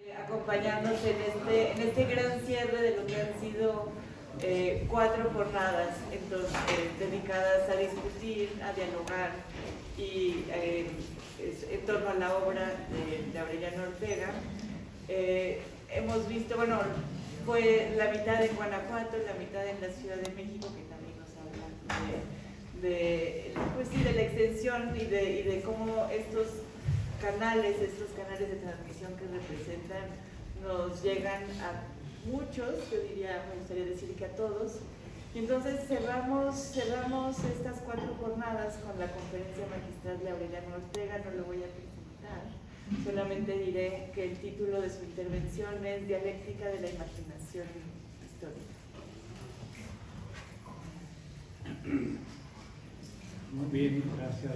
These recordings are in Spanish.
Acompañarnos en este gran cierre de lo que han sido 4 jornadas dedicadas a discutir, a dialogar y en torno a la obra de Aureliano Ortega. Hemos visto, bueno, fue la mitad en Guanajuato, la mitad en la Ciudad de México, que también nos habla pues sí, de la extensión y de cómo estos canales de transmisión que representan nos llegan a muchos, yo diría, me gustaría decir que a todos. Y entonces cerramos estas 4 jornadas con la conferencia magistral de Aureliano Ortega. No lo voy a presentar, solamente diré que el título de su intervención es Dialéctica de la Imaginación Histórica. Muy bien, gracias.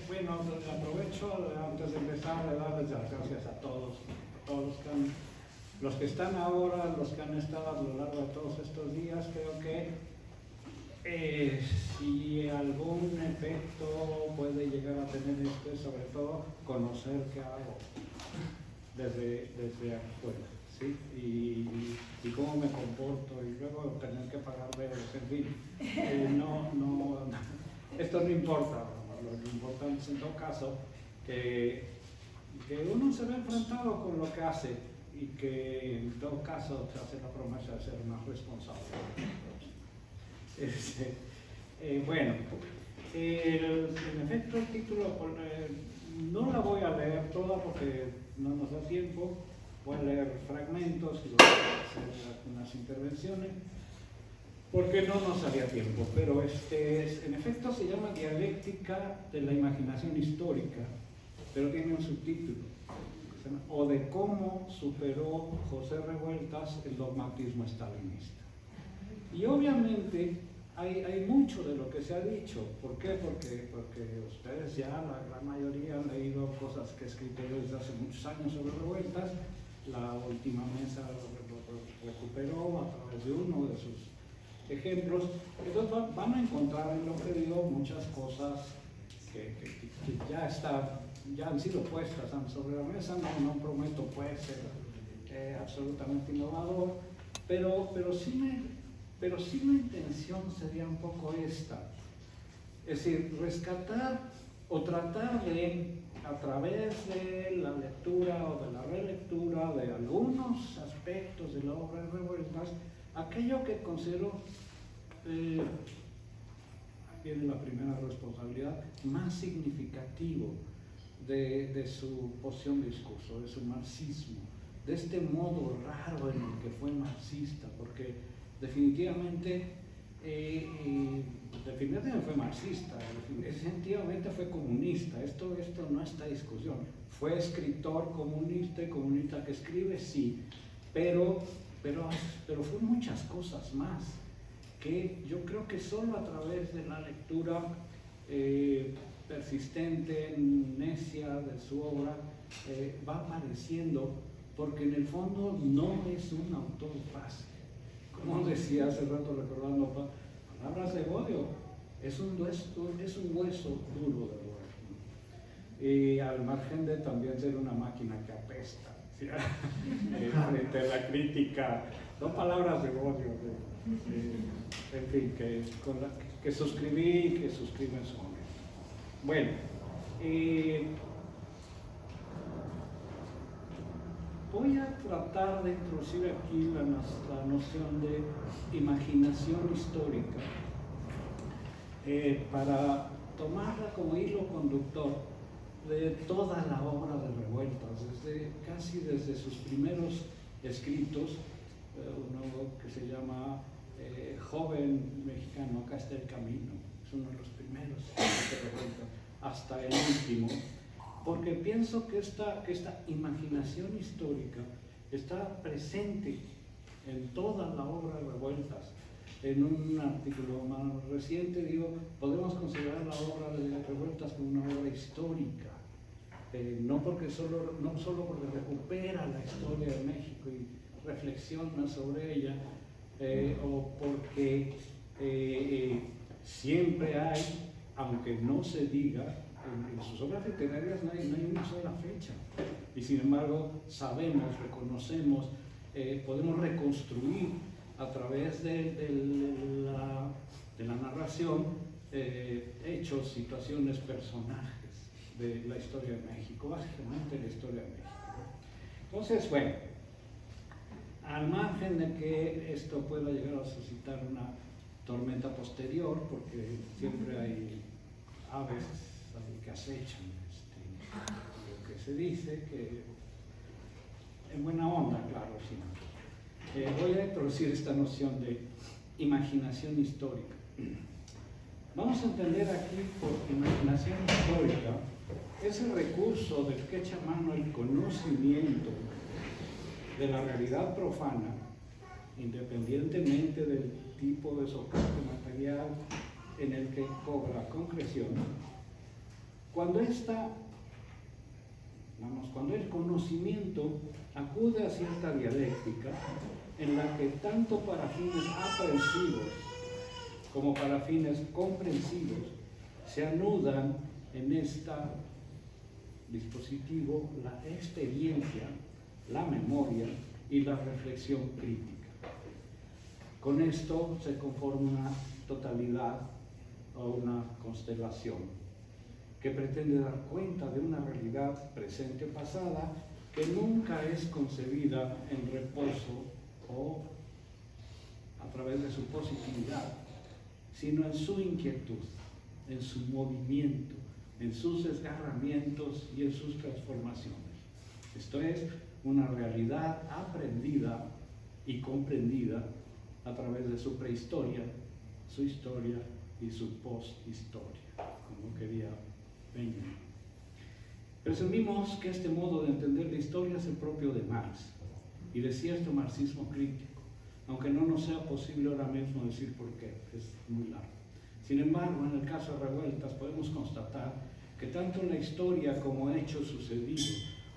Bueno, aprovecho antes de empezar de darles las gracias a todos los que están ahora, los que han estado a lo largo de todos estos días. Creo que si algún efecto puede llegar a tener esto es sobre todo conocer qué hago desde afuera, ¿sí? Y cómo me comporto, y luego tener que pagar deudas, en fin. Esto no importa. Lo importante es en todo caso que uno se ve enfrentado con lo que hace y que en todo caso se hace la promesa de ser más responsable. Bueno, en efecto el título no la voy a leer toda porque no nos da tiempo. Voy a leer fragmentos y voy a hacer algunas intervenciones porque no nos daría tiempo, pero en efecto se llama Dialéctica de la Imaginación Histórica, pero tiene un subtítulo, o de cómo superó José Revueltas el dogmatismo estalinista. Y obviamente hay mucho de lo que se ha dicho. ¿Por qué? Porque ustedes ya, la gran mayoría, han leído cosas que he escrito desde hace muchos años sobre Revueltas. La última mesa lo recuperó a través de uno de sus ejemplos. Entonces van a encontrar en lo que digo muchas cosas que ya han sido puestas sobre la mesa. No prometo pues ser absolutamente innovador, pero sí mi intención sería un poco esta, es decir, rescatar o tratar de, a través de la lectura o de la relectura de algunos aspectos de la obra de Revueltas, aquello que considero, viene la primera responsabilidad, más significativo de su posición de discurso, de su marxismo, de este modo raro en el que fue marxista, porque definitivamente fue marxista, definitivamente fue comunista. Esto no está en discusión. Fue escritor comunista y comunista que escribe, sí, pero fue muchas cosas más, que yo creo que solo a través de la lectura persistente, necia de su obra, va apareciendo, porque en el fondo no es un autor fácil. Como decía hace rato recordando palabras de Bodio, es un hueso duro de roer. Y al margen de también ser una máquina que apesta, ¿sí? Frente a la crítica, no palabras de Bodio, en fin, que suscribí y que suscribo en su momento. Bueno, voy a tratar de introducir aquí la noción de imaginación histórica para tomarla como hilo conductor de toda la obra de Revueltas, casi desde sus primeros escritos, uno que se llama Joven Mexicano, acá está el camino, es uno de los primeros de Revueltas, hasta el último, porque pienso que esta imaginación histórica está presente en toda la obra de Revueltas. En un artículo más reciente digo, podemos considerar la obra de Revueltas como una obra histórica, no solo porque recupera la historia de México y reflexiona sobre ella, o porque siempre hay, aunque no se diga, en sus obras literarias no hay una sola fecha. y sin embargo sabemos, reconocemos, podemos reconstruir a través de la narración hechos, situaciones, personajes de la historia de México, básicamente la historia de México. Entonces, bueno, al margen de que esto pueda llegar a suscitar una tormenta posterior, porque siempre hay aves que acechan lo que se dice, que en buena onda, claro, sí. Voy a introducir esta noción de imaginación histórica. Vamos a entender aquí por imaginación histórica ese recurso del que echa mano el conocimiento de la realidad profana, independientemente del tipo de soporte material en el que cobra concreción, cuando el conocimiento acude a cierta dialéctica en la que tanto para fines aprensivos como para fines comprensivos se anudan en este dispositivo la experiencia, la memoria y la reflexión crítica. Con esto se conforma una totalidad o una constelación que pretende dar cuenta de una realidad presente o pasada que nunca es concebida en reposo o a través de su positividad, sino en su inquietud, en su movimiento, en sus desgarramientos y en sus transformaciones. Esto es una realidad aprendida y comprendida a través de su prehistoria, su historia y su posthistoria, como quería Benjamin. Presumimos que este modo de entender la historia es el propio de Marx y de cierto marxismo crítico, aunque no nos sea posible ahora mismo decir por qué, es muy largo. Sin embargo, en el caso de Revueltas podemos constatar que tanto la historia como hecho sucedido,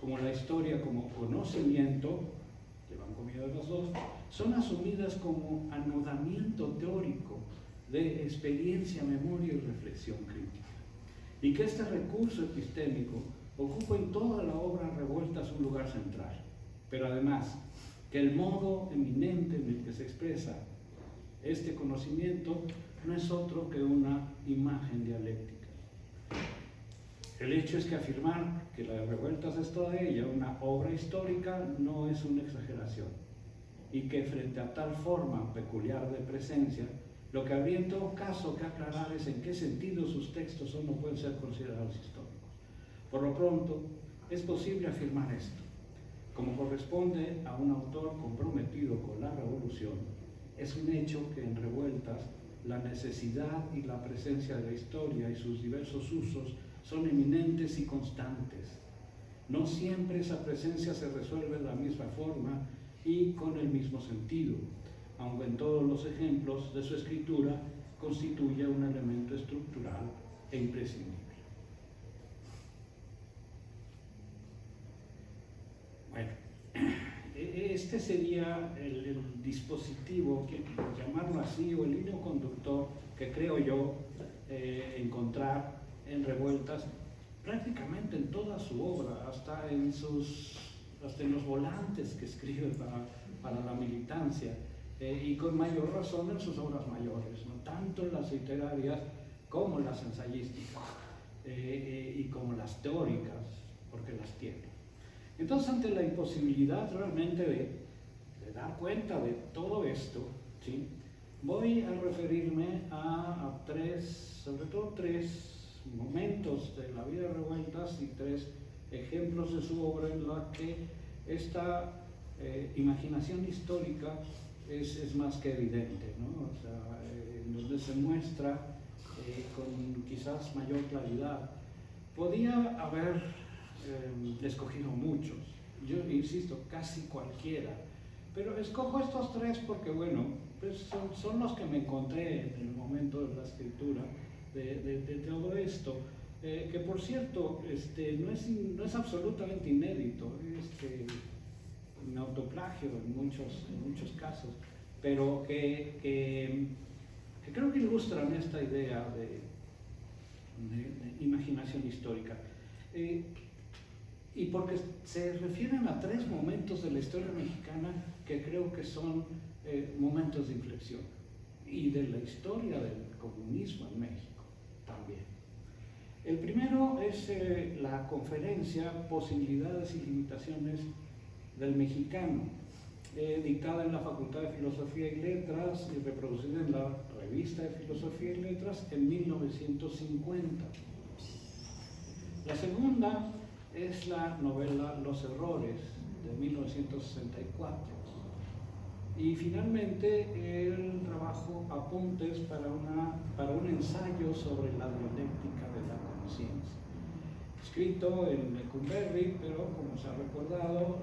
como la historia como conocimiento, llevan comida de los dos, son asumidas como anudamiento teórico de experiencia, memoria y reflexión crítica. Y que este recurso epistémico ocupa en toda la obra Revueltas un lugar central, pero además que el modo eminente en el que se expresa este conocimiento no es otro que una imagen dialéctica. El hecho es que afirmar que la de Revueltas es toda ella una obra histórica no es una exageración, y que frente a tal forma peculiar de presencia, lo que habría en todo caso que aclarar es en qué sentido sus textos no pueden ser considerados históricos. Por lo pronto, es posible afirmar esto. Como corresponde a un autor comprometido con la revolución, es un hecho que en Revueltas la necesidad y la presencia de la historia y sus diversos usos son eminentes y constantes. No siempre esa presencia se resuelve de la misma forma y con el mismo sentido, aunque en todos los ejemplos de su escritura constituye un elemento estructural e imprescindible. Bueno, este sería el dispositivo, por llamarlo así, o el hilo conductor que creo yo encontrar en Revueltas prácticamente en toda su obra, hasta en los volantes que escribe para la militancia, y con mayor razón en sus obras mayores, ¿no? Tanto en las literarias como en las ensayísticas, y como las teóricas, porque las tiene. Entonces, ante la imposibilidad realmente de dar cuenta de todo esto, ¿sí?, voy a referirme a sobre todo tres momentos de la vida de Revueltas y tres ejemplos de su obra en la que esta imaginación histórica es más que evidente, ¿no? O sea, en donde se muestra con quizás mayor claridad. Podía haber escogido muchos, yo insisto, casi cualquiera, pero escojo estos tres porque, bueno, pues son los que me encontré en el momento de la escritura de todo esto, que por cierto no es absolutamente inédito, un autoplagio en muchos casos, pero que creo que ilustran esta idea de imaginación histórica. y porque se refieren a 3 momentos de la historia mexicana que creo que son momentos de inflexión, y de la historia del comunismo en México también. El primero es la conferencia Posibilidades y Limitaciones del Mexicano, dictada en la Facultad de Filosofía y Letras y reproducida en la Revista de Filosofía y Letras en 1950. La segunda es la novela Los Errores, de 1964. Y finalmente el trabajo Apuntes para un ensayo sobre la dialéctica de la conciencia, escrito en Lecumberri, pero como se ha recordado,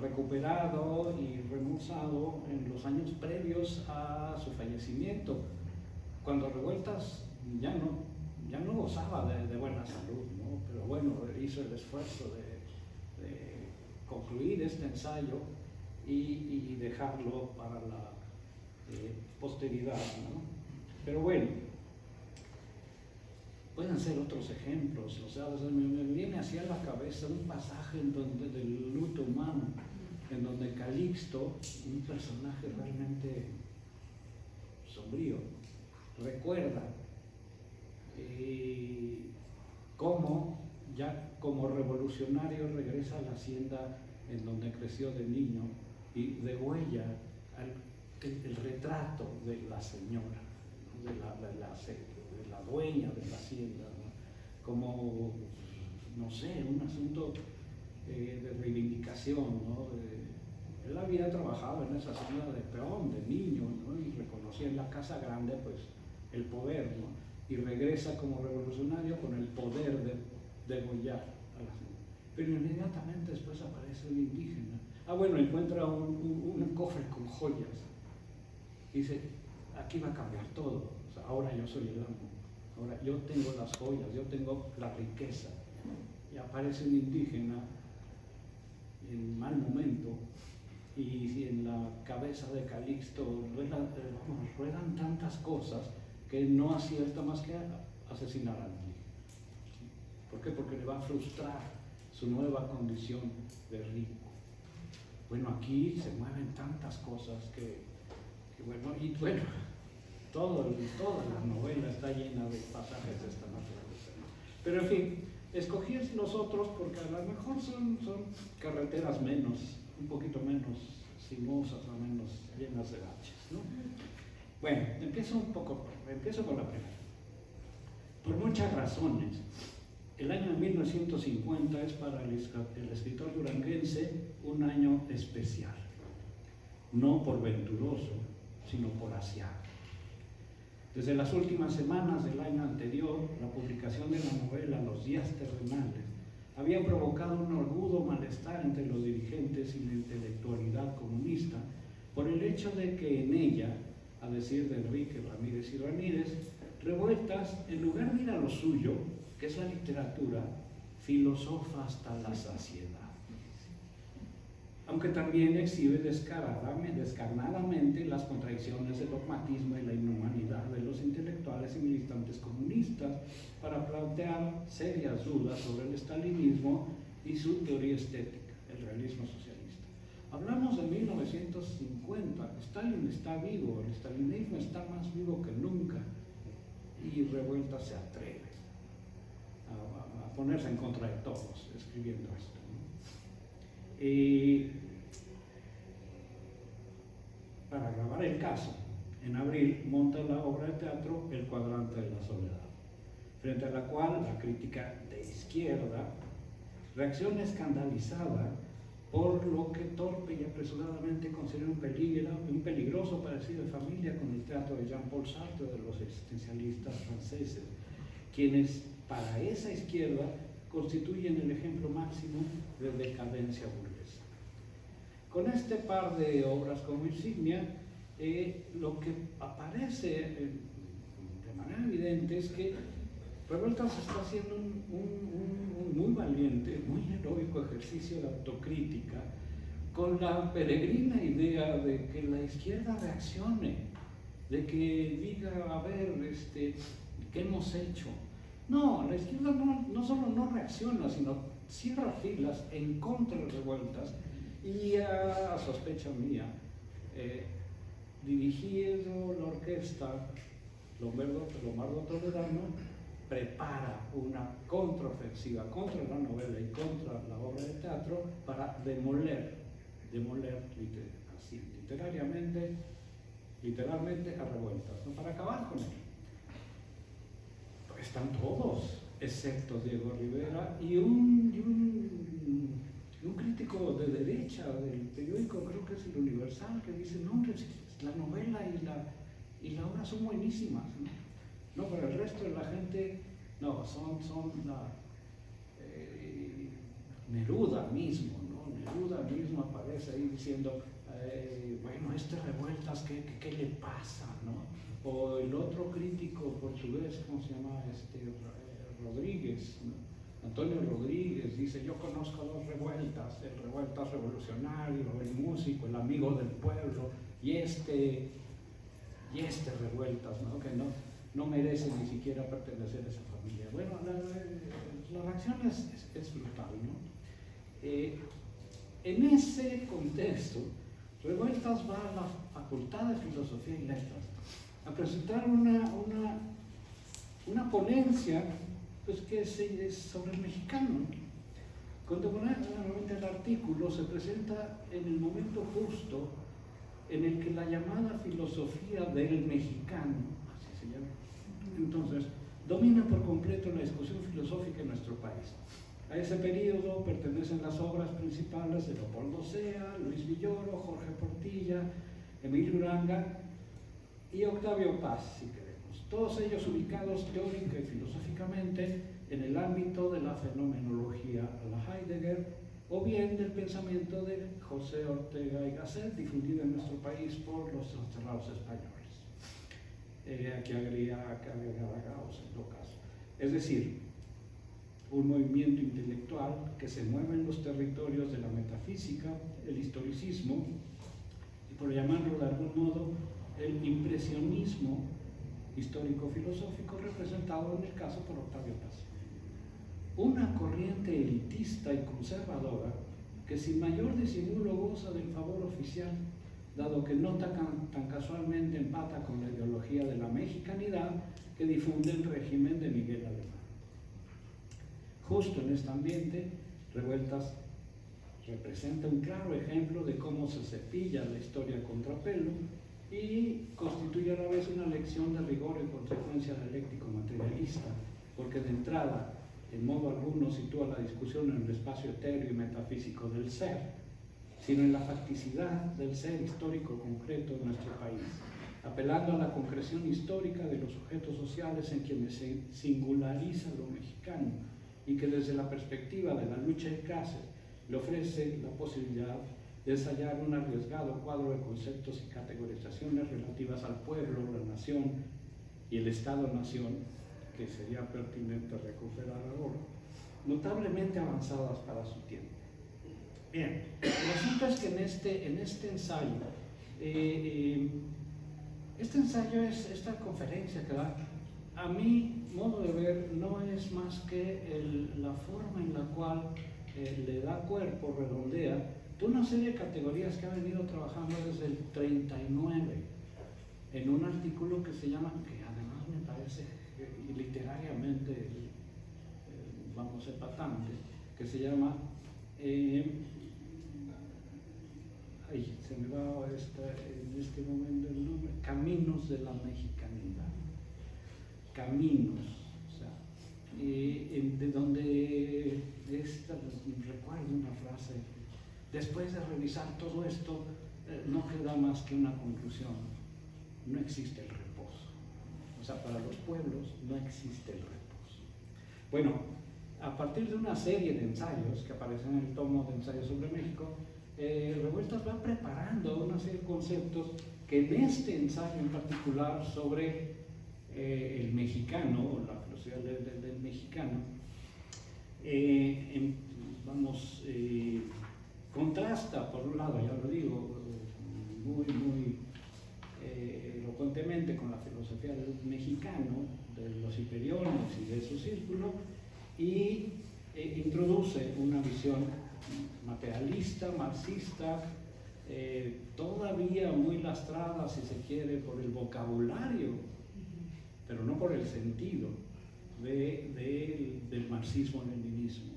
recuperado y remozado en los años previos a su fallecimiento, cuando Revueltas ya no gozaba de buena salud, ¿no? Pero bueno, hizo el esfuerzo de concluir este ensayo y dejarlo para la posteridad, ¿no? Pero bueno, pueden ser otros ejemplos. O sea, me viene hacia la cabeza un pasaje del luto humano, en donde Calixto, un personaje realmente sombrío, recuerda cómo ya como revolucionario regresa a la hacienda en donde creció de niño y degüella el retrato de la señora, ¿no? de la dueña de la hacienda, ¿no? Como, no sé, un asunto de reivindicación, ¿no? Él había trabajado en esa hacienda de peón, de niño, ¿no? Y reconocía en la casa grande pues el poder, ¿no? Y regresa como revolucionario con el poder de degollar a la hacienda. Pero inmediatamente después aparece un indígena. Bueno, encuentra un cofre con joyas. Y dice, aquí va a cambiar todo. O sea, ahora yo soy el amo. Ahora yo tengo las joyas, yo tengo la riqueza. Y aparece un indígena en mal momento, y en la cabeza de Calixto ruedan tantas cosas que no acierta más que asesinar al indígena. ¿Por qué? Porque le va a frustrar su nueva condición de rico. Bueno, aquí se mueven tantas cosas que toda la novela está llena de pasajes de esta naturaleza, ¿no? Pero en fin, escogí los otros porque a lo mejor son carreteras un poquito menos sinuosas, o menos llenas de baches, ¿no? Bueno, empiezo con la primera. Por muchas razones, el año de 1950 es para el escritor duranguense un año especial, no por venturoso, sino por aciago. Desde las últimas semanas del año anterior, la publicación de la novela Los días terrenales había provocado un agudo malestar entre los dirigentes y la intelectualidad comunista por el hecho de que en ella, a decir de Enrique Ramírez y Ramírez, Revueltas, en lugar de ir a lo suyo, que es la literatura, filosofa hasta la saciedad. Aunque también exhibe descarnadamente las contradicciones del dogmatismo y la inhumanidad de los intelectuales y militantes comunistas para plantear serias dudas sobre el estalinismo y su teoría estética, el realismo socialista. Hablamos de 1950, Stalin está vivo, el estalinismo está más vivo que nunca, y Revueltas se atreve a ponerse en contra de todos escribiendo esto, ¿no? Y para grabar el caso, en abril monta la obra de teatro El cuadrante de la soledad, frente a la cual la crítica de izquierda reacciona escandalizada por lo que torpe y apresuradamente considera un peligroso parecido de familia con el teatro de Jean-Paul Sartre, de los existencialistas franceses, quienes para esa izquierda constituyen el ejemplo máximo de decadencia burguesa. Con este par de obras como insignia, lo que aparece de manera evidente es que Revueltas está haciendo un muy valiente, muy heroico ejercicio de autocrítica con la peregrina idea de que la izquierda reaccione, de que diga, a ver, ¿qué hemos hecho? No, la izquierda no solo no reacciona, sino cierra filas en contra de revueltas y a sospecha mía, dirigiendo la orquesta Lombardo Toledano prepara una contraofensiva contra la novela y contra la obra de teatro para demoler literalmente a revueltas, ¿no? Para acabar con él. Están todos, excepto Diego Rivera y un crítico de derecha del periódico, creo que es el Universal, que dice, no, la novela y la obra son buenísimas, ¿no? Pero el resto de la gente, no, son Neruda mismo, ¿no? Neruda mismo aparece ahí diciendo, bueno, revueltas, ¿qué le pasa, no? O el otro crítico portugués, ¿cómo se llama? Rodríguez, ¿no? Antonio Rodríguez dice, yo conozco dos revueltas, el revueltas revolucionario, el músico, el amigo del pueblo, y este revueltas, ¿no? Que no merece ni siquiera pertenecer a esa familia. Bueno, la reacción es brutal, ¿no? En ese contexto, Revueltas va a la Facultad de Filosofía y Letras a presentar una ponencia, pues, que es sobre el mexicano. Contemporáneamente el artículo se presenta en el momento justo en el que la llamada filosofía del mexicano, así se llama, entonces, domina por completo la discusión filosófica en nuestro país. A ese periodo pertenecen las obras principales de Leopoldo Sea, Luis Villoro, Jorge Portilla, Emilio Uranga y Octavio Paz, si queremos. Todos ellos ubicados teórica y filosóficamente en el ámbito de la fenomenología a la Heidegger o bien del pensamiento de José Ortega y Gasset, difundido en nuestro país por los desterrados españoles. Aquí agregará Gauss en todo caso. Es decir, un movimiento intelectual que se mueve en los territorios de la metafísica, el historicismo y, por llamarlo de algún modo, el impresionismo histórico-filosófico representado en el caso por Octavio Paz. Una corriente elitista y conservadora que sin mayor disimulo goza del favor oficial, dado que no tan casualmente empata con la ideología de la mexicanidad que difunde el régimen de Miguel Alemán. Justo en este ambiente, Revueltas representa un claro ejemplo de cómo se cepilla la historia a contrapelo y constituye a la vez una lección de rigor y consecuencia dialéctico-materialista, porque de entrada, en modo alguno, sitúa la discusión en el espacio etéreo y metafísico del ser, sino en la facticidad del ser histórico concreto de nuestro país, apelando a la concreción histórica de los sujetos sociales en quienes se singulariza lo mexicano, y que desde la perspectiva de la lucha de clases le ofrece la posibilidad de ensayar un arriesgado cuadro de conceptos y categorizaciones relativas al pueblo, la nación y el Estado-nación, que sería pertinente recuperar ahora, notablemente avanzadas para su tiempo. Bien, el asunto es que en este ensayo, esta conferencia que da, a mi modo de ver, no es más que la forma en la cual le da cuerpo, redondea, de una serie de categorías que ha venido trabajando desde el 39, en un artículo que se llama, que además me parece literariamente, vamos, epatante, que se llama, se me va en este momento el nombre, Caminos de la Mexicanidad. Caminos, o sea, de donde recuerdo una frase, después de revisar todo esto, no queda más que una conclusión: no existe el reposo. O sea, para los pueblos no existe el reposo. Bueno, a partir de una serie de ensayos que aparecen en el tomo de ensayos sobre México, Revueltas va preparando una serie de conceptos que en este ensayo en particular sobre el mexicano, o la filosofía del mexicano, contrasta, por un lado, ya lo digo, muy elocuentemente con la filosofía del mexicano, de los hiperiones y de su círculo, y introduce una visión materialista, marxista, todavía muy lastrada, si se quiere, por el vocabulario, pero no por el sentido del marxismo-leninismo.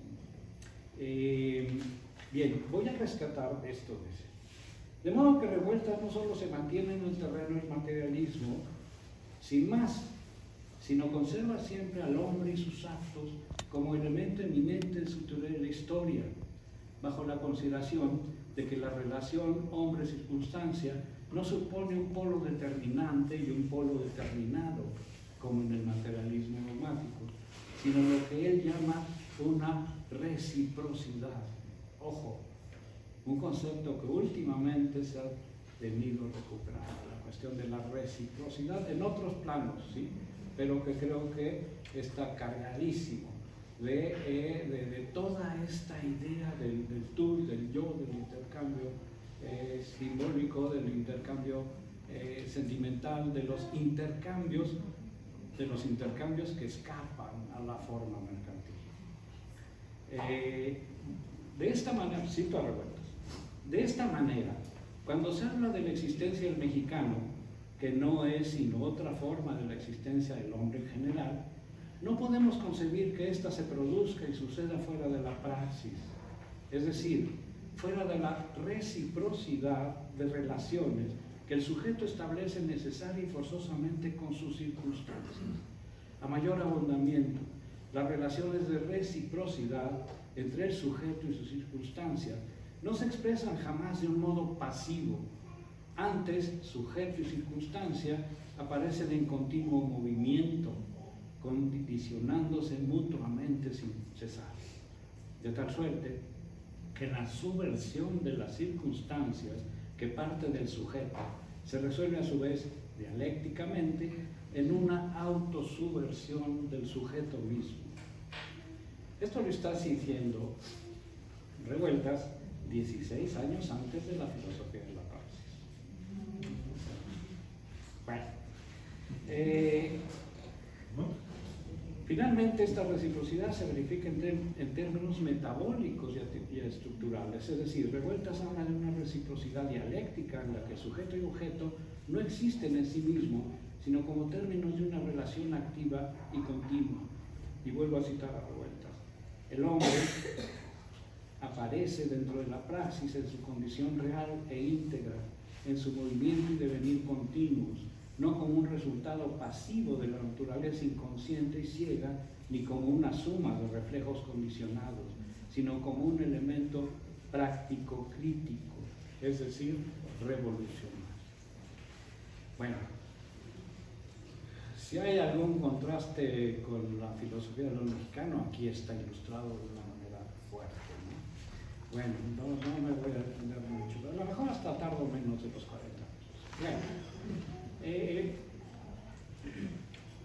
Bien, voy a rescatar esto. De modo que Revueltas no solo se mantiene en el terreno del materialismo, sin más, sino conserva siempre al hombre y sus actos como elemento eminente en su teoría de la historia, bajo la consideración de que la relación hombre-circunstancia no supone un polo determinante y un polo determinado, como en el materialismo dogmático, sino lo que él llama una reciprocidad. Ojo, un concepto que últimamente se ha venido a recuperar, la cuestión de la reciprocidad en otros planos, ¿sí? Pero que creo que está cargadísimo de toda esta idea del tú, del yo, del intercambio simbólico, del intercambio sentimental, de los intercambios que escapan a la forma mercantil. De esta manera, cito a Revueltas, de esta manera, cuando se habla de la existencia del mexicano, que no es sino otra forma de la existencia del hombre en general, no podemos concebir que ésta se produzca y suceda fuera de la praxis, es decir, fuera de la reciprocidad de relaciones que el sujeto establece necesaria y forzosamente con sus circunstancias. A mayor abundamiento, las relaciones de reciprocidad entre el sujeto y sus circunstancias no se expresan jamás de un modo pasivo. Antes, sujeto y circunstancia aparecen en continuo movimiento, condicionándose mutuamente sin cesar. De tal suerte que la subversión de las circunstancias que parte del sujeto se resuelve a su vez dialécticamente en una autosubversión del sujeto mismo. Esto lo está diciendo Revueltas 16 años antes de la filosofía de la praxis. Bueno, finalmente esta reciprocidad se verifica en términos metabólicos y estructurales, es decir, Revueltas habla de una reciprocidad dialéctica en la que sujeto y objeto no existen en sí mismos, sino como términos de una relación activa y continua. Y vuelvo a citar a Revueltas. El hombre aparece dentro de la praxis en su condición real e íntegra, en su movimiento y devenir continuos, no como un resultado pasivo de la naturaleza inconsciente y ciega, ni como una suma de reflejos condicionados, sino como un elemento práctico crítico, es decir, revolucionario. Bueno, si hay algún contraste con la filosofía de lo mexicano, aquí está ilustrado de una manera fuerte, ¿no? Bueno, no me voy a extender mucho, pero a lo mejor hasta tardo menos de los 40 años.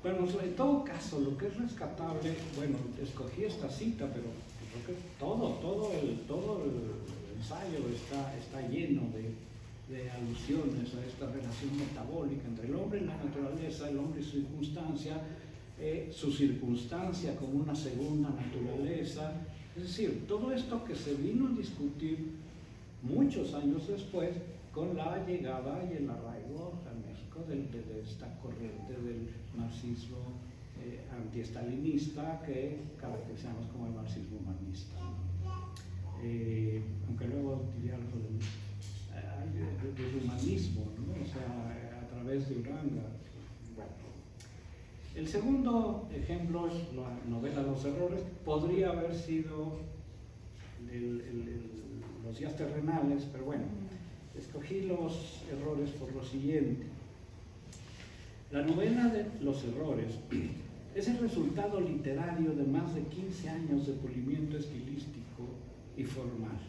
Bueno, en todo caso, lo que es rescatable, bueno, escogí esta cita, pero creo que todo el ensayo está lleno de alusiones a esta relación metabólica entre el hombre y la naturaleza, el hombre y su circunstancia como una segunda naturaleza. Es decir, todo esto que se vino a discutir muchos años después con la llegada y el arraigo a México de esta corriente del marxismo antiestalinista que caracterizamos como el marxismo humanista. Aunque luego diría algo del humanismo, ¿no? O sea, a través de Uranga. Bueno. El segundo ejemplo es la novela Los Errores. Podría haber sido los días terrenales, pero bueno, escogí Los Errores por lo siguiente. La novela de Los Errores es el resultado literario de más de 15 años de pulimiento estilístico y formal,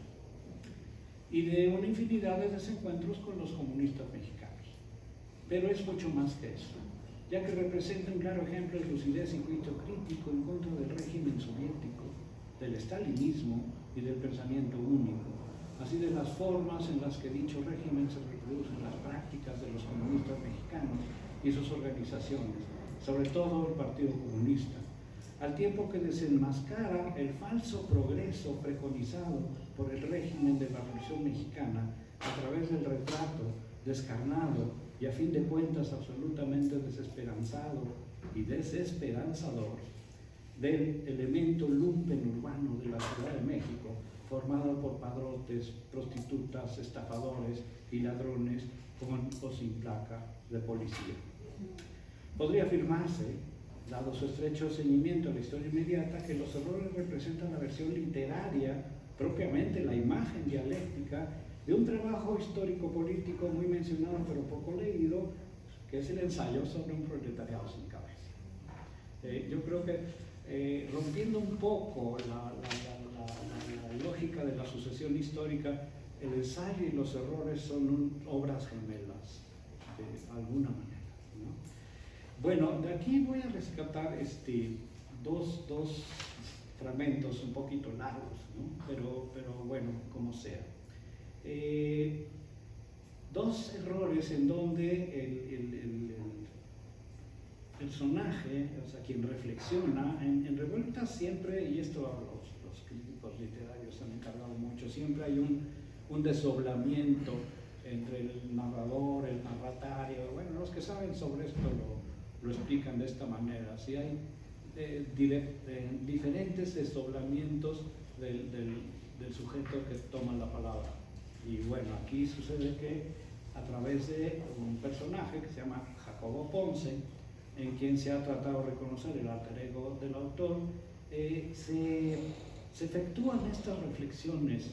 y de una infinidad de desencuentros con los comunistas mexicanos. Pero es mucho más que eso, ya que representa un claro ejemplo de lucidez y juicio crítico en contra del régimen soviético, del estalinismo y del pensamiento único, así de las formas en las que dicho régimen se reproduce en las prácticas de los comunistas mexicanos y sus organizaciones, sobre todo el Partido Comunista, al tiempo que desenmascara el falso progreso preconizado por el régimen de la Revolución Mexicana a través del retrato descarnado y a fin de cuentas absolutamente desesperanzado y desesperanzador del elemento lumpen urbano de la Ciudad de México, formado por padrotes, prostitutas, estafadores y ladrones con o sin placa de policía. Podría afirmarse, dado su estrecho seguimiento a la historia inmediata, que los errores representan la versión literaria, propiamente la imagen dialéctica, de un trabajo histórico-político muy mencionado pero poco leído, que es el ensayo sobre un proletariado sin cabeza. Yo creo que rompiendo un poco la lógica de la sucesión histórica, el ensayo y los errores son obras gemelas, de alguna manera, ¿no? Bueno, de aquí voy a rescatar dos fragmentos un poquito largos, ¿no? pero bueno, como sea. Dos errores en donde el personaje, o sea, quien reflexiona, en Revueltas siempre, y esto los críticos literarios han encargado mucho, siempre hay un desdoblamiento entre el narrador, el narratario. Bueno, los que saben sobre esto lo explican de esta manera. Si hay diferentes desdoblamientos del sujeto que toma la palabra. Y bueno, aquí sucede que a través de un personaje que se llama Jacobo Ponce, en quien se ha tratado de reconocer el alter ego del autor, se efectúan estas reflexiones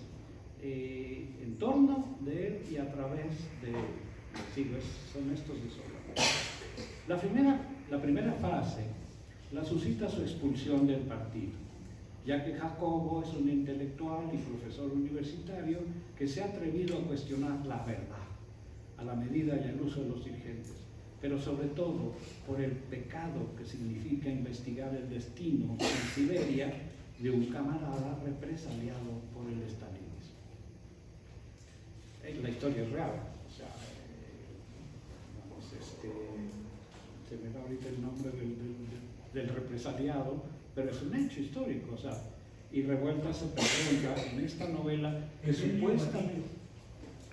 en torno de él y a través de siglos. Son estos desdoblamientos. La primera fase la suscita su expulsión del partido, ya que Jacobo es un intelectual y profesor universitario que se ha atrevido a cuestionar la verdad, a la medida y al uso de los dirigentes, pero sobre todo por el pecado que significa investigar el destino en Siberia de un camarada represaliado por el estalinismo. La historia es real, o sea, se me da ahorita el nombre del represaliado, pero es un hecho histórico, o sea, y Revueltas se pregunta en esta novela que supuestamente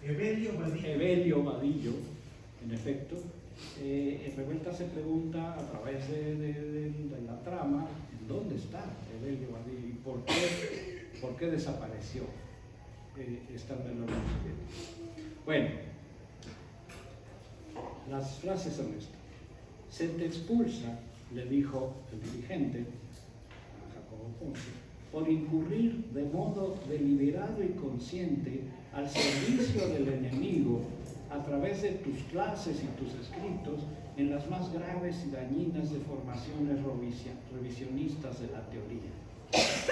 Evelio Vadillo, en efecto, Revueltas se pregunta a través de la trama, ¿dónde está Evelio Vadillo y por qué desapareció estando en la Unión Soviética? Bueno, las frases son estas. Se te expulsa, le dijo el dirigente a Jacobo Ponce, por incurrir de modo deliberado y consciente al servicio del enemigo a través de tus clases y tus escritos en las más graves y dañinas deformaciones revisionistas de la teoría,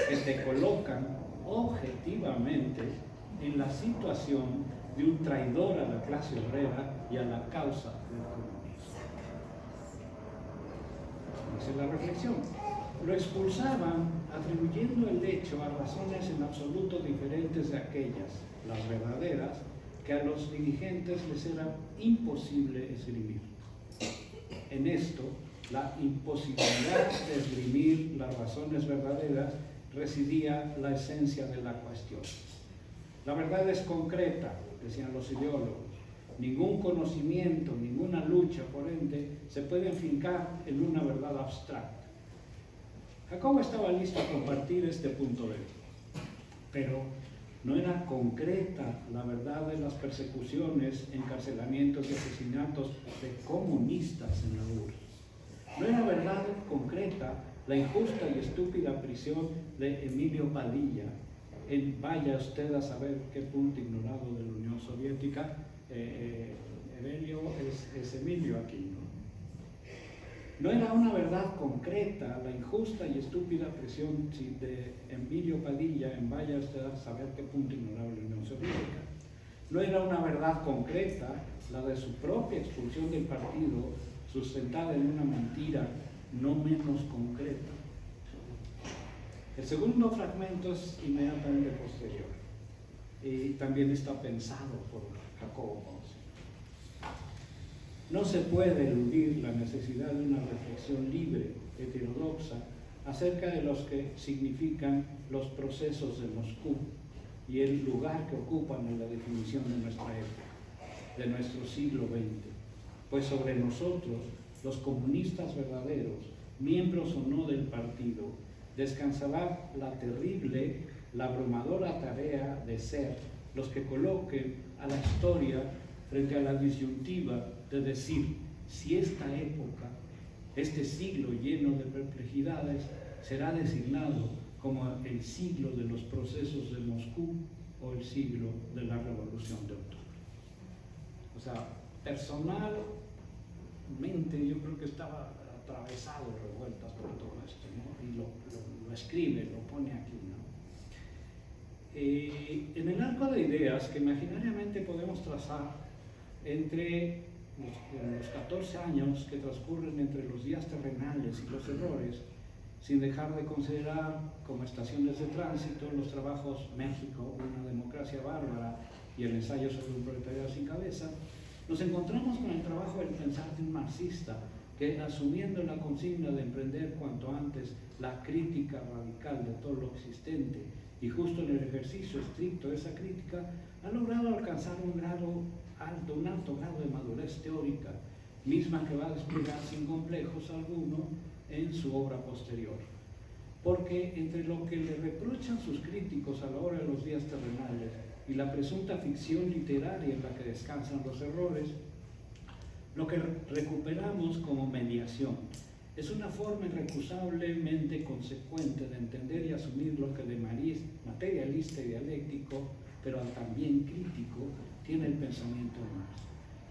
que te colocan objetivamente en la situación de un traidor a la clase obrera y a la causa del comunismo. Esa es la reflexión. Lo expulsaban atribuyendo el hecho a razones en absoluto diferentes de aquellas, las verdaderas, que a los dirigentes les era imposible esgrimir. En esto, la imposibilidad de esgrimir las razones verdaderas residía la esencia de la cuestión. La verdad es concreta, decían los ideólogos. Ningún conocimiento, ninguna lucha, por ende, se puede enfincar en una verdad abstracta. Jacobo estaba listo a compartir este punto de vista, pero no era concreta la verdad de las persecuciones, encarcelamientos y asesinatos de comunistas en la URSS. No era verdad concreta la injusta y estúpida prisión de Emilio Padilla, vaya usted a saber qué punto ignorado de la Unión Soviética. Evelio es Emilio aquí, ¿no? No era una verdad concreta la injusta y estúpida prisión de Emilio Padilla en vaya usted a saber qué punto ignorado de la Unión Soviética. No era una verdad concreta la de su propia expulsión del partido, sustentada en una mentira no menos concreta. El segundo fragmento es inmediatamente posterior. también está pensado por Jacobo Ponce. No se puede eludir la necesidad de una reflexión libre, heterodoxa, acerca de los que significan los procesos de Moscú y el lugar que ocupan en la definición de nuestra época, de nuestro siglo XX. Pues sobre nosotros, los comunistas verdaderos, miembros o no del partido, descansará la terrible, la abrumadora tarea de ser los que coloquen a la historia frente a la disyuntiva de decir si esta época, este siglo lleno de perplejidades, será designado como el siglo de los procesos de Moscú o el siglo de la Revolución de Octubre. O sea, personalmente yo creo que estaba atravesado revueltas por todo esto, ¿no? Y lo escribe, lo pone aquí, ¿no? En el arco de ideas que imaginariamente podemos trazar entre los 14 años que transcurren entre los días terrenales y los errores, sin dejar de considerar como estaciones de tránsito los trabajos México, una democracia bárbara y el ensayo sobre un proletariado sin cabeza, nos encontramos con el trabajo del pensar de un marxista que, asumiendo la consigna de emprender cuanto antes la crítica radical de todo lo existente y justo en el ejercicio estricto de esa crítica, ha logrado alcanzar un alto grado de madurez teórica, misma que va a desplegar sin complejos alguno en su obra posterior. Porque entre lo que le reprochan sus críticos a la hora de los días terrenales y la presunta ficción literaria en la que descansan los errores, lo que recuperamos como mediación es una forma irrecusablemente consecuente de entender y asumir lo que de materialista y dialéctico, pero también crítico, tiene el pensamiento de Marx,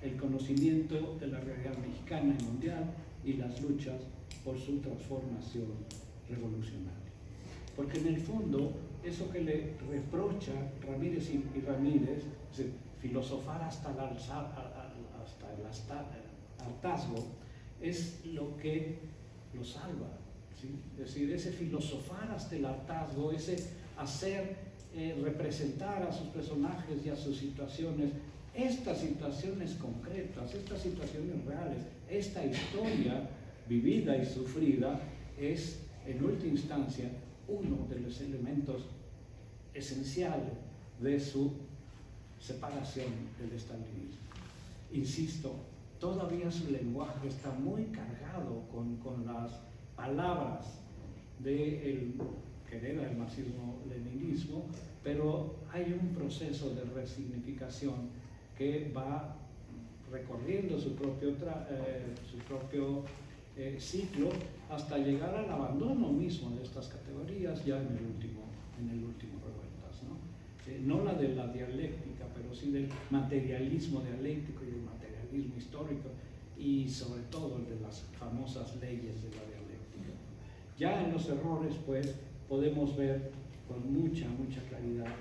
el conocimiento de la realidad mexicana y mundial y las luchas por su transformación revolucionaria. Porque en el fondo, eso que le reprocha Ramírez y Ramírez, filosofar hasta el hartazgo, es lo que lo salva, ¿sí? Es decir, ese filosofar hasta el hartazgo, ese hacer representar a sus personajes y a sus situaciones, estas situaciones concretas, estas situaciones reales, esta historia vivida y sufrida, es en última instancia uno de los elementos esenciales de su separación del estalinismo. Insisto, todavía su lenguaje está muy cargado con las palabras del que hereda el marxismo-leninismo, pero hay un proceso de resignificación que va recorriendo su propio ciclo hasta llegar al abandono mismo de estas categorías ya en el último Revueltas, ¿no? No la de la dialéctica, pero sí del materialismo dialéctico y del materialismo histórico y sobre todo el de las famosas leyes de la dialéctica. Ya en los errores, pues, podemos ver con mucha claridad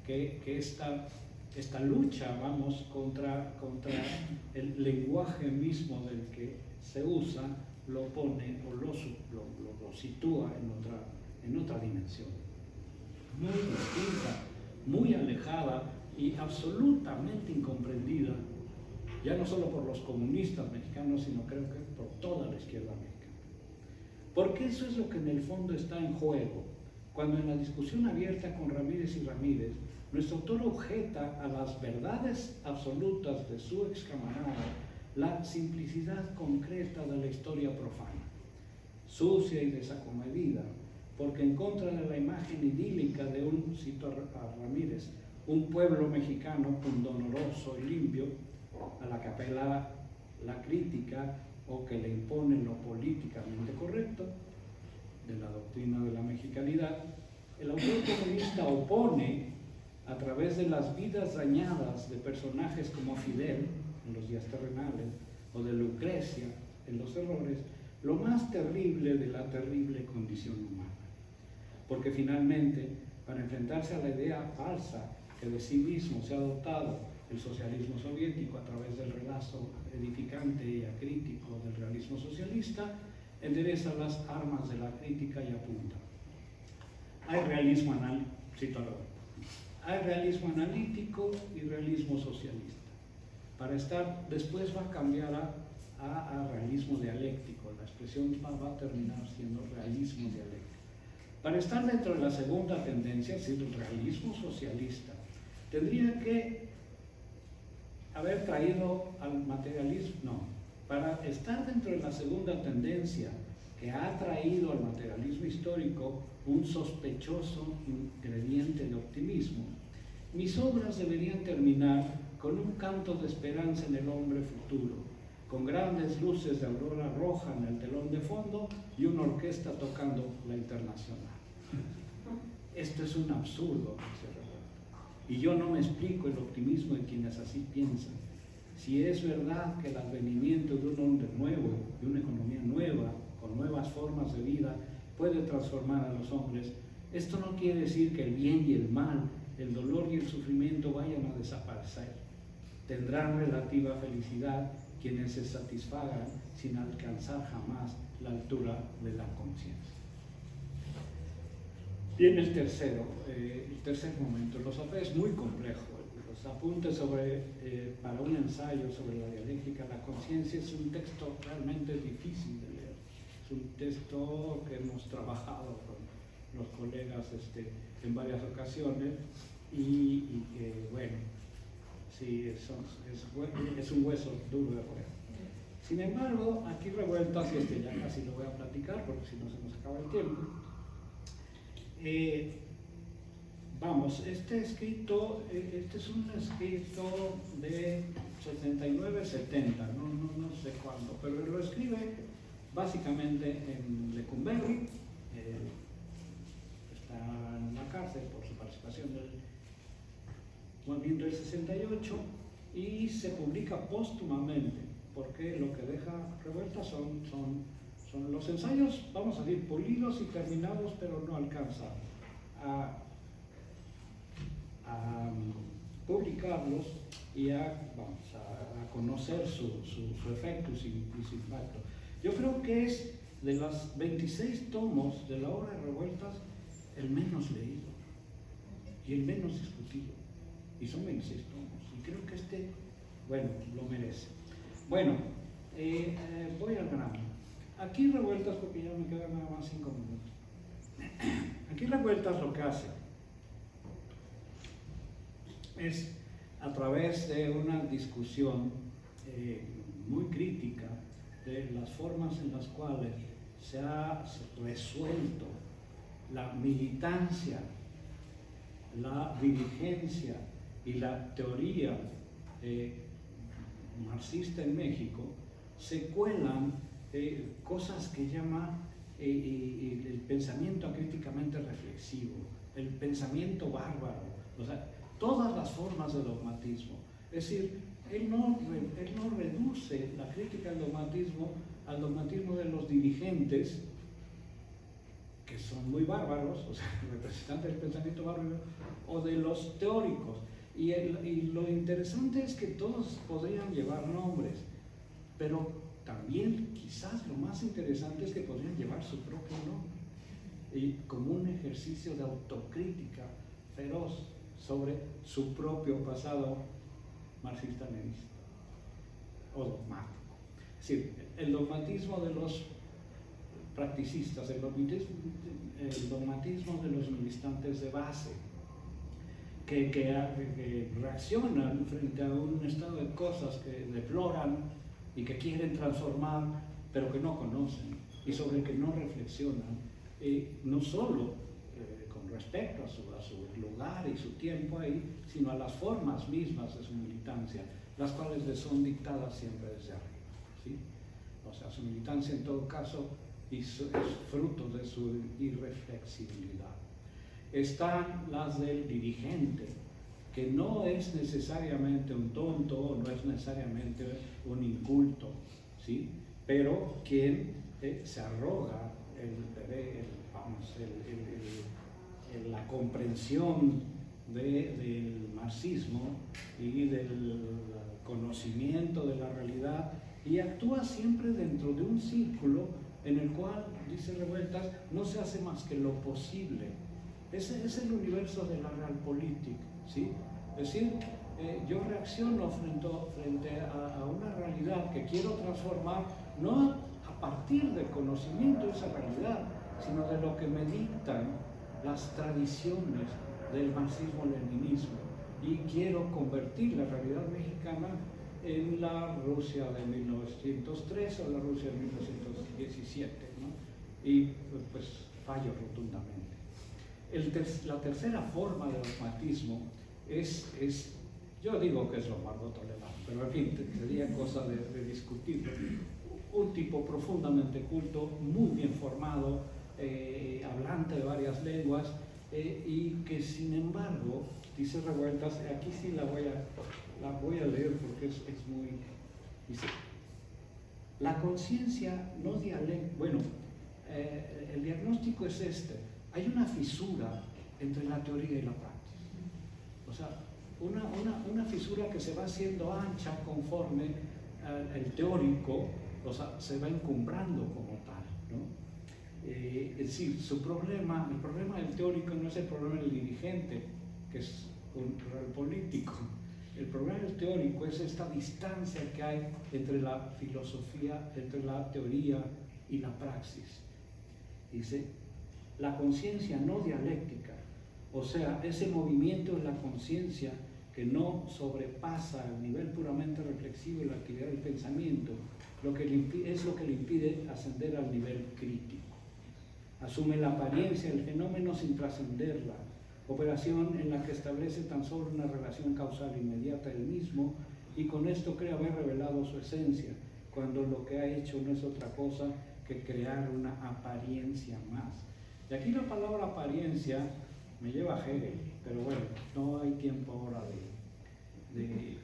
que esta lucha, vamos, contra el lenguaje mismo del que se usa, lo pone o lo sitúa en otra dimensión, muy distinta, muy alejada y absolutamente incomprendida, ya no solo por los comunistas mexicanos, sino creo que por toda la izquierda mexicana. Porque eso es lo que en el fondo está en juego, cuando en la discusión abierta con Ramírez y Ramírez, nuestro autor objeta a las verdades absolutas de su excamarada la simplicidad concreta de la historia profana, sucia y desacomedida, porque en contra de la imagen idílica de cito a Ramírez, un pueblo mexicano pundonoroso y limpio, a la que apela la crítica o que le impone lo políticamente correcto de la doctrina de la mexicanidad, el autor comunista opone a través de las vidas dañadas de personajes como Fidel en los días terrenales o de Lucrecia en los errores, lo más terrible de la terrible condición humana. Porque finalmente, para enfrentarse a la idea falsa que de sí mismo se ha dotado el socialismo soviético a través del relato edificante y acrítico del realismo socialista, endereza las armas de la crítica y apunta. Hay realismo analítico, Hay realismo analítico y realismo socialista. Después va a cambiar a realismo dialéctico, la expresión va a terminar siendo realismo dialéctico. Para estar dentro de la segunda tendencia, es decir, el realismo socialista, tendría que haber traído al materialismo, no, para estar dentro de la segunda tendencia que ha traído al materialismo histórico un sospechoso ingrediente de optimismo, mis obras deberían terminar con un canto de esperanza en el hombre futuro, con grandes luces de aurora roja en el telón de fondo y una orquesta tocando la Internacional. Esto es un absurdo, dice Revueltas. Y yo no me explico el optimismo de quienes así piensan. Si es verdad que el advenimiento de un hombre nuevo, de una economía nueva, con nuevas formas de vida, puede transformar a los hombres, esto no quiere decir que el bien y el mal, el dolor y el sufrimiento vayan a desaparecer. Tendrán relativa felicidad quienes se satisfagan sin alcanzar jamás la altura de la conciencia. Viene el tercer momento. Los apuntes es muy complejo. Los apuntes para un ensayo sobre la dialéctica de la conciencia es un texto realmente difícil de leer. Es un texto que hemos trabajado con los colegas en varias ocasiones y que, bueno, sí, es un hueso duro de roer. Sin embargo, aquí Revueltas, y ya casi lo voy a platicar porque si no se nos acaba el tiempo. Este es un escrito de 79-70, no sé cuándo, pero lo escribe básicamente en Lecumberri, está en la cárcel por su participación del movimiento del 68 y se publica póstumamente, porque lo que deja Revueltas son los ensayos, vamos a decir, pulidos y terminados, pero no alcanza a publicarlos y a conocer su efecto y su impacto. Yo creo que es de los 26 tomos de la obra de Revueltas el menos leído y el menos discutido. Y son 26 tomos. Y creo que bueno, lo merece. Bueno, voy al grano. Aquí Revueltas, porque ya me quedan nada más 5 minutos. Aquí Revueltas lo que hace es, a través de una discusión muy crítica de las formas en las cuales se ha resuelto la militancia, la dirigencia y la teoría marxista en México, se cuelan cosas que llama el pensamiento acríticamente reflexivo, el pensamiento bárbaro, o sea, todas las formas de dogmatismo. Es decir, él no reduce la crítica al dogmatismo de los dirigentes, que son muy bárbaros, o sea, representantes del pensamiento bárbaro, o de los teóricos. Y lo interesante es que todos podrían llevar nombres, pero también quizás lo más interesante es que podrían llevar su propio nombre, y como un ejercicio de autocrítica feroz sobre su propio pasado marxista-leninista o dogmático. Es decir, el dogmatismo de los practicistas, el dogmatismo de los militantes de base, que reaccionan frente a un estado de cosas que deploran y que quieren transformar, pero que no conocen y sobre el que no reflexionan, no solo con respecto a su lugar y su tiempo ahí, sino a las formas mismas de su militancia, las cuales les son dictadas siempre desde arriba, ¿sí? O sea, su militancia en todo caso es fruto de su irreflexibilidad. Están las del dirigente, que no es necesariamente un tonto, no es necesariamente un inculto, ¿sí? Pero quien se arroga la comprensión del marxismo y del conocimiento de la realidad, y actúa siempre dentro de un círculo en el cual, dice Revueltas, no se hace más que lo posible. Ese es el universo de la realpolitik. ¿sí? Es decir, yo reacciono frente a una realidad que quiero transformar, no a partir del conocimiento de esa realidad, sino de lo que me dictan las tradiciones del marxismo-leninismo. Y quiero convertir la realidad mexicana en la Rusia de 1903 o la Rusia de 1917, ¿no? Y pues fallo rotundamente. La tercera forma de dogmatismo es, yo digo que es Lombardo Toledano, pero en fin, sería cosa de discutirlo. Un tipo profundamente culto, muy bien formado, hablante de varias lenguas, y que sin embargo, dice Revueltas, aquí sí la voy a leer porque es muy... Dice, la conciencia no dialéctica, bueno, el diagnóstico es este, hay una fisura entre la teoría y la práctica. O sea, una fisura que se va haciendo ancha conforme el teórico, o sea, se va encumbrando como tal, ¿no? Es decir, el problema del teórico no es el problema del dirigente, que es un real político. El problema del teórico es esta distancia que hay entre la filosofía, entre la teoría y la praxis. Dice, la conciencia no dialéctica, o sea, ese movimiento de la conciencia que no sobrepasa el nivel puramente reflexivo y la actividad del pensamiento, es lo que le impide ascender al nivel crítico. Asume la apariencia del fenómeno sin trascenderla, operación en la que establece tan solo una relación causal inmediata del mismo y con esto cree haber revelado su esencia, cuando lo que ha hecho no es otra cosa que crear una apariencia más. Y aquí la palabra apariencia me lleva a Hegel, pero bueno, no hay tiempo ahora de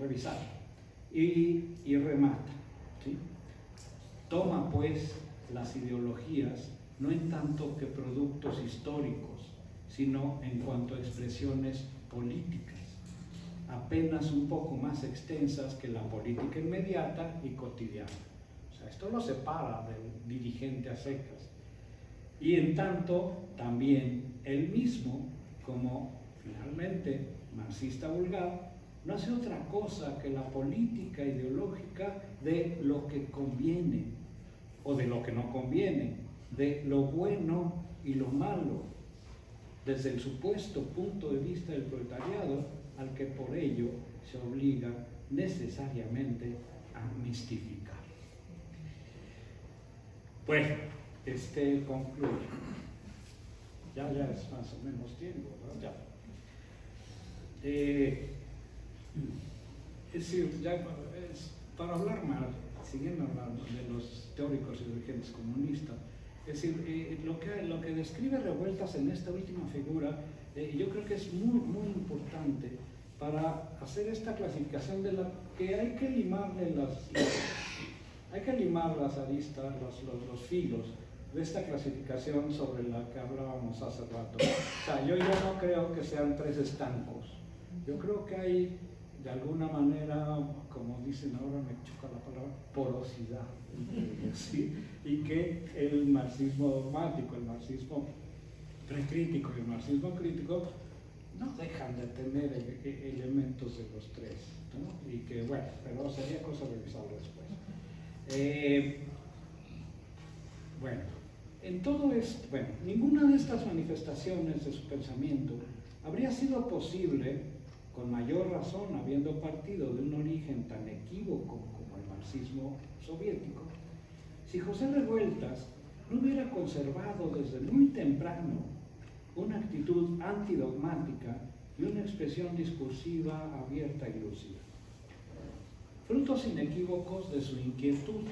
revisar. Y remata, ¿sí? Toma pues las ideologías no en tanto que productos históricos, sino en cuanto a expresiones políticas, apenas un poco más extensas que la política inmediata y cotidiana. O sea, esto lo separa del dirigente a secas. Y en tanto, también él mismo, como finalmente marxista vulgar, no hace otra cosa que la política ideológica de lo que conviene o de lo que no conviene, de lo bueno y lo malo, desde el supuesto punto de vista del proletariado, al que por ello se obliga necesariamente a mistificar. Bueno, concluye. Ya es más o menos tiempo, ¿verdad? Ya. Es decir, ya para hablar más, siguiendo hablando de los teóricos y dirigentes comunistas, es decir, lo que describe Revueltas en esta última figura, yo creo que es muy, muy importante para hacer esta clasificación de la que hay que limarle las aristas, los filos de esta clasificación sobre la que hablábamos hace rato. O sea, yo ya no creo que sean tres estancos. Yo creo que hay, de alguna manera, como dicen ahora, me choca la palabra, porosidad, ¿sí? Y que el marxismo dogmático, el marxismo precrítico y el marxismo crítico no dejan de tener elementos de los tres, ¿no? Y que, bueno, pero sería cosa de revisarlo después. Bueno, en todo esto, bueno, ninguna de estas manifestaciones de su pensamiento habría sido posible, con mayor razón, habiendo partido de un origen tan equívoco como el marxismo soviético, si José Revueltas no hubiera conservado desde muy temprano una actitud antidogmática y una expresión discursiva abierta y lúcida. Frutos inequívocos de su inquietud,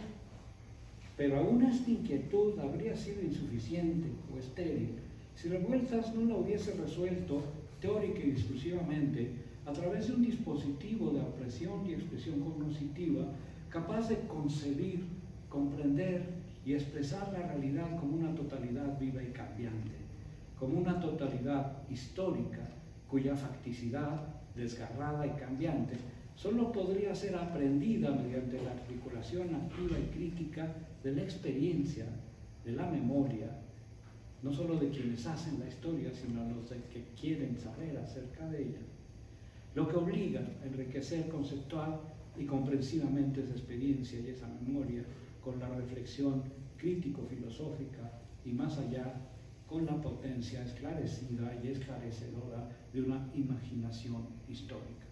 pero aún esta inquietud habría sido insuficiente o estéril si Revueltas no la hubiese resuelto teórica y discursivamente a través de un dispositivo de apreciación y expresión cognitiva capaz de concebir, comprender y expresar la realidad como una totalidad viva y cambiante, como una totalidad histórica cuya facticidad, desgarrada y cambiante, solo podría ser aprendida mediante la articulación activa y crítica de la experiencia, de la memoria no solo de quienes hacen la historia, sino los de que quieren saber acerca de ella, lo que obliga a enriquecer conceptual y comprensivamente esa experiencia y esa memoria con la reflexión crítico-filosófica y más allá con la potencia esclarecida y esclarecedora de una imaginación histórica.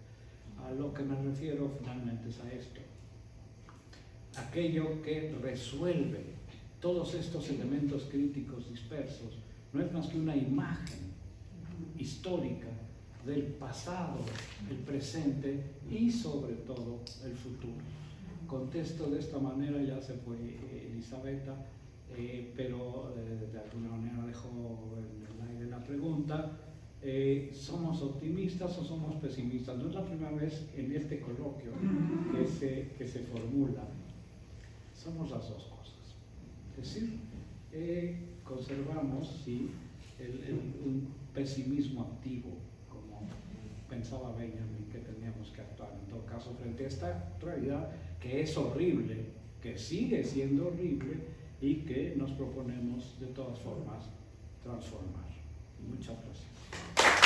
A lo que me refiero finalmente es a esto: aquello que resuelve todos estos elementos críticos dispersos no es más que una imagen histórica del pasado, el presente y sobre todo el futuro. Contesto de esta manera, ya se fue Elisabetta, pero de alguna manera dejó en el aire la pregunta. ¿Somos optimistas o somos pesimistas? No es la primera vez en este coloquio que se formula. Somos las dos cosas. Es decir, conservamos sí, un pesimismo activo, como pensaba Benjamin que teníamos que actuar en todo caso frente a esta realidad que es horrible, que sigue siendo horrible y que nos proponemos de todas formas transformar. Muchas gracias.